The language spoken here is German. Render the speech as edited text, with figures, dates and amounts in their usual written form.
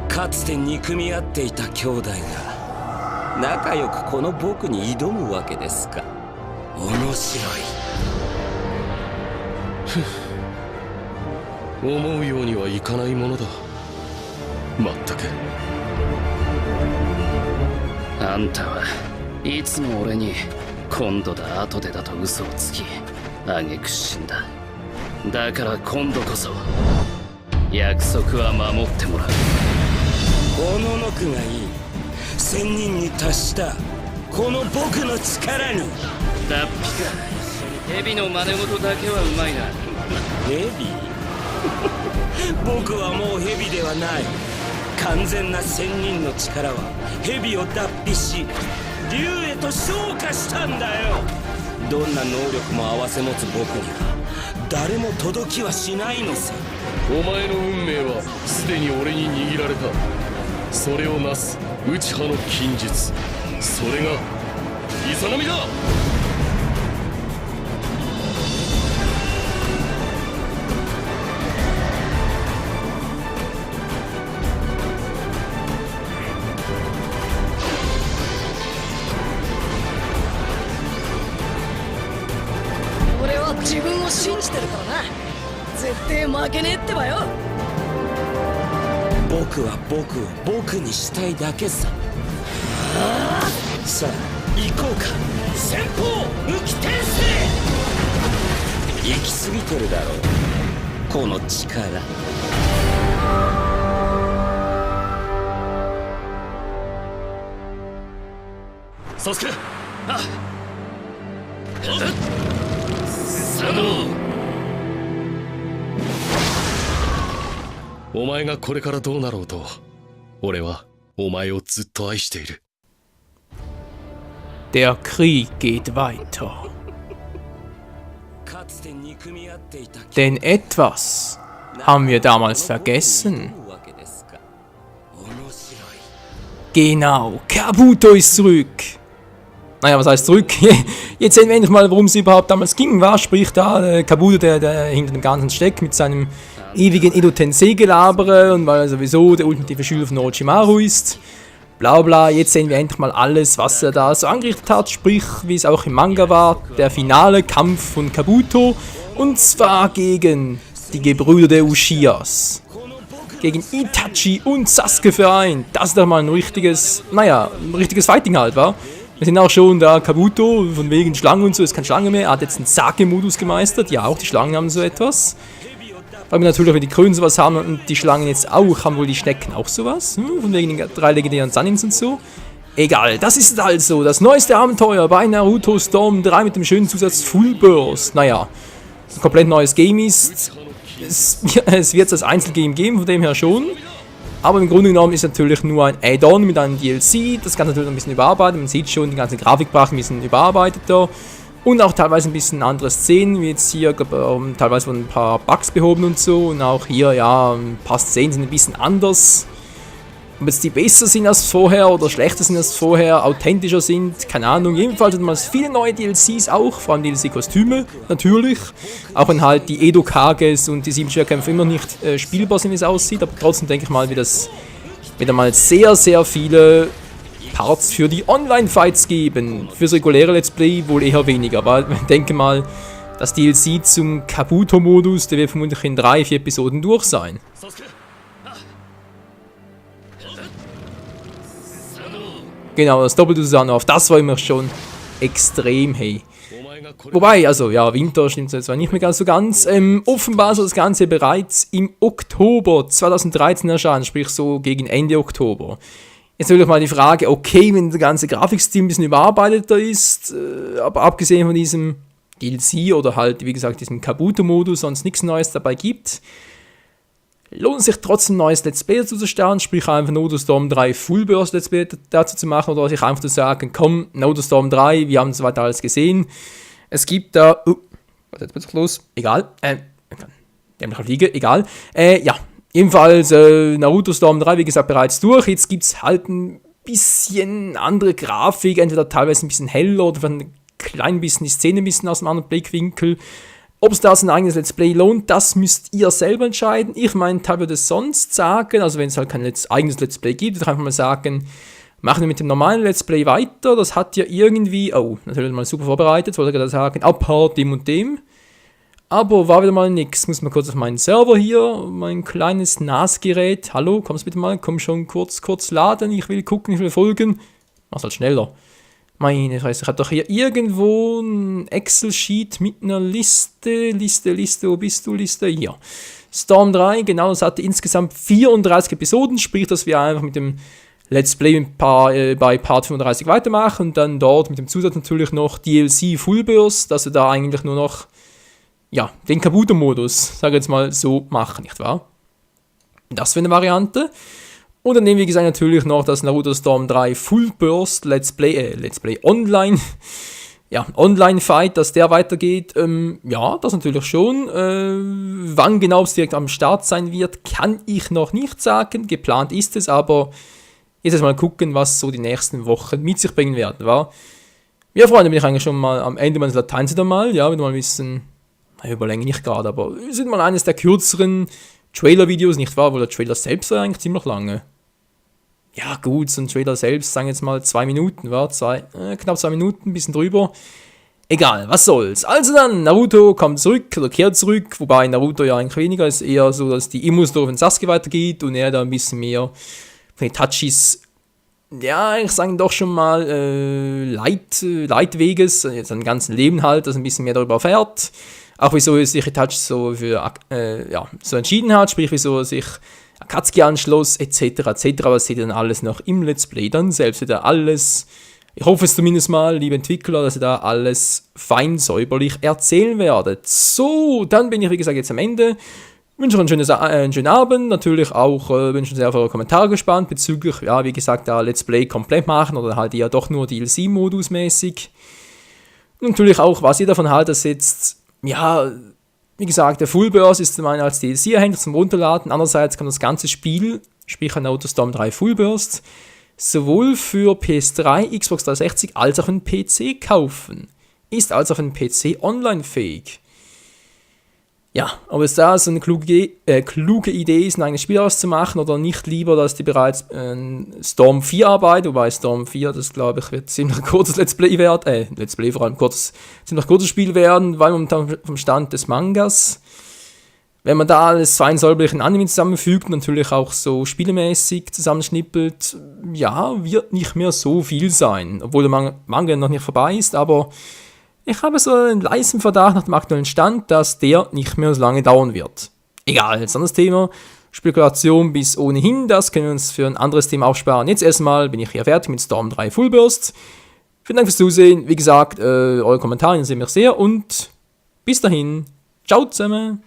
かつて憎み合っていた兄弟が仲良くこの僕に挑むわけですか。面白い。思うようにはいかないものだ。まったく。あんたはいつも俺に今度だ後でだと嘘をつき挙句死んだ。だから今度こそ約束は守ってもらう。おののくがいい。1000人に達したこの僕の力に。脱皮か。蛇の真似事だけはうまいな。蛇僕はもう蛇ではない。完全な1000人の力は蛇を脱皮し竜へと昇華したんだよ。どんな能力も併せ持つ僕には誰も届きはしないのさ。お前の運命はすでに俺に握られた。それをなす内派の禁術、それがイザナミだ。俺は自分を信じてるからな。絶対負けねえってばよ。僕は僕を僕にしたいだけさ。さあ行こうか。先方無期転生。行き過ぎてるだろうこの力。サスケ、あっサノお前がこれからどうなろうと、俺はお前をずっと愛している。Der Krieg geht weiter. Denn etwas haben wir damals vergessen. Genau, Kabuto ist zurück. Naja, was heißt zurück? Jetzt sehen wir endlich mal, worum es überhaupt damals ging, war. Sprich da, Kabuto, der hinter dem Ganzen steckt, mit seinem ewigen Edo Tensei gelabere und weil er sowieso der ultimative Schüler von Orochimaru ist. Bla bla, jetzt sehen wir endlich mal alles, was er da so angerichtet hat, sprich, wie es auch im Manga war, der finale Kampf von Kabuto, und zwar gegen die Gebrüder der Uchihas. Gegen Itachi und Sasuke vereint. Das ist doch mal ein richtiges, naja, ein richtiges Fighting halt, war. Wir sind auch schon da, Kabuto, von wegen Schlangen und so, ist keine Schlange mehr, er hat jetzt einen Sake-Modus gemeistert, ja, auch die Schlangen haben so etwas. Weil wir natürlich, wenn die Krönen sowas haben und die Schlangen jetzt auch, haben wohl die Schnecken auch sowas. Von wegen den 3 legendären Sanins und so. Egal, das ist also das neueste Abenteuer bei Naruto Storm 3 mit dem schönen Zusatz Full Burst. Naja, ein komplett neues Game ist. Es wird es als Einzelgame geben, von dem her schon. Aber im Grunde genommen ist es natürlich nur ein Add-on mit einem DLC. Das Ganze natürlich ein bisschen überarbeitet. Man sieht schon, die ganze Grafikpracht ein bisschen überarbeiteter. Und auch teilweise ein bisschen andere Szenen, wie jetzt hier, teilweise wurden ein paar Bugs behoben und so. Und auch hier, ja, ein paar Szenen sind ein bisschen anders. Ob jetzt die besser sind als vorher oder schlechter sind als vorher, authentischer sind, keine Ahnung. Jedenfalls hat man viele neue DLCs auch, vor allem DLC-Kostüme, natürlich. Auch wenn halt die Edo-Kages und die 7-Schwerkämpfe immer nicht spielbar sind, wie es aussieht. Aber trotzdem denke ich mal, wird es wieder mal sehr, sehr viele Parts für die Online-Fights geben. Fürs reguläre Let's Play wohl eher weniger, aber ich denke mal, das DLC zum Kabuto-Modus, der wird vermutlich in 3-4 Episoden durch sein. Genau, das doppelte Susanoo, auf das war immer schon extrem, hey. Wobei, also ja, Winter stimmt jetzt zwar nicht mehr ganz so ganz. Offenbar soll das Ganze bereits im Oktober 2013 erscheinen, sprich so gegen Ende Oktober. Jetzt natürlich mal die Frage, okay, wenn der ganze Grafikstil ein bisschen überarbeiteter ist, aber abgesehen von diesem DLC oder halt, wie gesagt, diesem Kabuto-Modus sonst nichts Neues dabei gibt, lohnt es sich trotzdem ein neues Let's Play dazu zu starten, sprich einfach Naruto Storm 3 Full Burst Let's Play dazu zu machen oder sich einfach zu sagen, komm, Naruto Storm 3, wir haben es weiter alles gesehen. Es gibt da, was ist jetzt plötzlich los? Egal, der mich fliegen, egal, ja. Jedenfalls, Naruto Storm 3, wie gesagt, bereits durch. Jetzt gibt es halt ein bisschen andere Grafik, entweder teilweise ein bisschen heller oder ein klein bisschen die Szene ein bisschen aus einem anderen Blickwinkel. Ob es das ein eigenes Let's Play lohnt, das müsst ihr selber entscheiden. Ich meine, ich würde es sonst sagen, also wenn es halt kein eigenes Let's Play gibt, würde ich einfach mal sagen, machen wir mit dem normalen Let's Play weiter. Das hat ja irgendwie, oh, natürlich mal super vorbereitet, wollte ich gerade sagen, abhart dem und dem. Aber war wieder mal nix. Muss mal kurz auf meinen Server hier, mein kleines NAS-Gerät. Hallo, kommst bitte mal, komm schon kurz laden. Ich will gucken, ich will folgen. Mach's halt schneller. Meine Fresse, ich habe doch hier irgendwo ein Excel-Sheet mit einer Liste, wo bist du, Liste? Hier. Storm 3, genau, das hatte insgesamt 34 Episoden, sprich, dass wir einfach mit dem Let's Play bei Part 35 weitermachen und dann dort mit dem Zusatz natürlich noch DLC Fullburst, dass wir da eigentlich nur noch, ja, den Kabuto-Modus, sage ich jetzt mal, so machen, nicht wahr? Das wäre eine Variante. Und dann nehmen wir, wie gesagt, natürlich noch das Naruto Storm 3 Full Burst Let's Play Online. Ja, Online-Fight, dass der weitergeht. Ja, das natürlich schon. Wann genau es direkt am Start sein wird, kann ich noch nicht sagen. Geplant ist es, aber jetzt mal gucken, was so die nächsten Wochen mit sich bringen werden, wa? Ja, Freunde, bin ich eigentlich schon mal am Ende meines Lateins wieder mal. Ja, wieder mal ein bisschen, überlänge nicht gerade, aber wir sind mal eines der kürzeren Trailer-Videos, nicht wahr? Weil der Trailer selbst war eigentlich ziemlich lange. Ja gut, so ein Trailer selbst, sagen wir jetzt mal 2 Minuten, war knapp 2 Minuten, ein bisschen drüber. Egal, was soll's. Also dann, Naruto kommt zurück, oder kehrt zurück, wobei Naruto ja eigentlich weniger ist, eher so, dass die Imus durch den Sasuke weitergeht und er da ein bisschen mehr von Itachis, ja, ich sage doch schon mal, Leitweges, sein ganzes Leben halt, dass er ein bisschen mehr darüber erfährt. Auch wieso sich Itachi so so entschieden hat, sprich wieso er sich Akatsuki anschloss, etc. Aber das seht ihr dann alles noch im Let's Play dann selbst wieder alles. Ich hoffe es zumindest mal, liebe Entwickler, dass ihr da alles fein säuberlich erzählen werdet. So, dann bin ich wie gesagt jetzt am Ende. Wünsche euch einen schönen Abend. Natürlich auch bin schon sehr auf eure Kommentare gespannt bezüglich, ja, wie gesagt, da Let's Play komplett machen oder halt eher doch nur DLC-Modus mäßig. Und natürlich auch, was ihr davon haltet, dass jetzt, ja, wie gesagt, der Full Burst ist zum einen als DLC erhältlich zum Runterladen, andererseits kann das ganze Spiel, sprich Naruto Storm 3 Full Burst, sowohl für PS3, Xbox 360 als auch für den PC kaufen. Ist also auf dem PC online fähig. Ja, ob es da so eine kluge Idee ist, ein eigenes Spiel auszumachen oder nicht lieber, dass die bereits Storm 4 arbeitet, wobei Storm 4, das glaube ich, wird ziemlich kurzes Let's Play werden, vor allem ziemlich kurzes Spiel werden, weil momentan vom Stand des Mangas, wenn man da alles fein säuberlich in Anime zusammenfügt, natürlich auch so spielemäßig zusammenschnippelt, ja, wird nicht mehr so viel sein, obwohl der Manga noch nicht vorbei ist, aber ich habe so einen leisen Verdacht nach dem aktuellen Stand, dass der nicht mehr so lange dauern wird. Egal, jetzt anderes Thema. Spekulation bis ohnehin, das können wir uns für ein anderes Thema aufsparen. Jetzt erstmal bin ich hier fertig mit Storm 3 Full Burst. Vielen Dank fürs Zusehen. Wie gesagt, eure Kommentare interessieren mich sehr und bis dahin. Ciao zusammen.